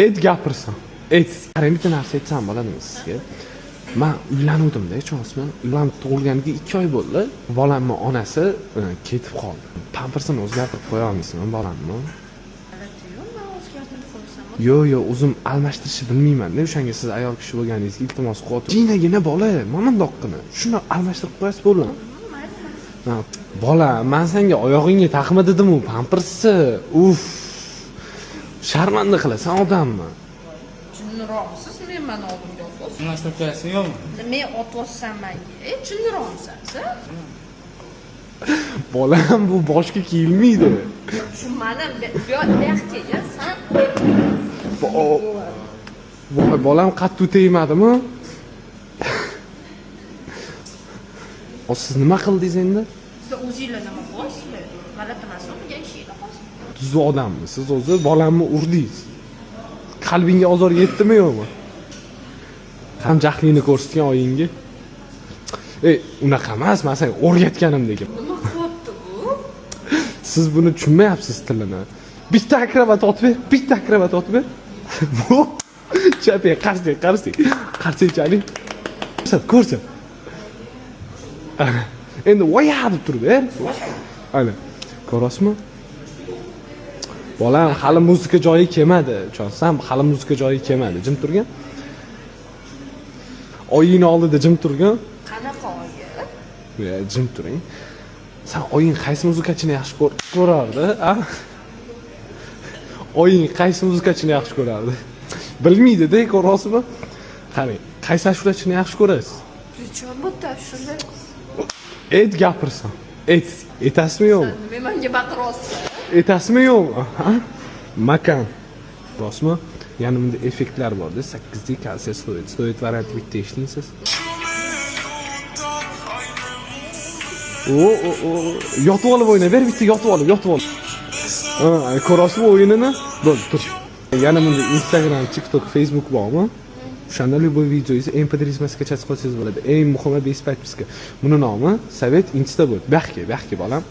Et gapirsan. Et. Qarang, bitta narsa aytsam bo'ladimi sizga? Men uylanuvdim-da, chosman. Uylanib tug'ilganiga 2 oy bo'ldi. Bolamning onasi ketib qoldi. Pampersini o'zgartirib qo'ya olmaysizmi bolamni? Yo, o'zim almashtirishni bilmayman-da. O'shanga siz ayol kishi bo'lganingizga iltimos qilib, jinagina bola, mana bundoqqina. Shuni almashtirib qo'yasiz bo'ladi. Bola, men senga oyog'ingga taqma dedim-ku, pampersni. Uf. Sharmanda qilasan odamni. Tushuniromsiz, men mana oldimga o'tib. Almashtirib qo'yasizmi yo'qmi? Men otvossam menga, tushuniromsiz? Bolam bu boshga kiyilmaydi. Shu mana bu yoqqa san. Voy, bolam qattiq tegmadimi? Siz nima qildingiz endi? Siz o'zingizlar nima qilasizlar? G'alati narsa qilgan ishinglar qolsin. Tuzli odamsiz o'zi, bolamni urdingiz. Qalbingga ozor yetdimi yo'qmi? Ham jahlingni ko'rsatgan oyingga. Unaqa emas, men senga o'rgatganimdek. Nima qilyapti bu? Siz buni tushunmayapsiz tilini. Bitta akrobat otib ber, bitta akrobat otib ber. Bu chapga qarsak. Ko'rsat. Endi voya deb turib ber. Ana. Ko'rasizmi? Bolam hali muzika joyi kelmadi. Chonsam hali muzika joyi kelmadi. Jim turgan. Oyingni oldida jim turgan. Qanaqa oyi? Jim turing. Sen oying qaysi muzikachini yaxshi ko'rardi, a? Oying qaysi muzikachini yaxshi ko'rardi? Bilmaydi-da, ko'rasizmi? Qarang, qaysi ashulachini yaxshi ko'rasiz? Nechun bu ashula? Et gapirsan. Etasizmi yo'qmi? Menga baqiryapsiz. Etasizmi yo'qmi? Ha? Makan. Rostmi? Yanimda effektlar bor-da, 8 dik kalsiya stoyt. Stoyt varianti bitta eshitdingsiz? Yotib olib o'yna, ber bitta yotib olib. Ko'rasizmi o'yinini? Tur. Yana bunda Instagram, TikTok, Facebook bormi? O'shanda любой videoingizni MP3 maskacha qilsangiz bo'ladi. Eng muhimi base подписка. Buni nomi Sovet Insta bo'ldi. Baxki bolam.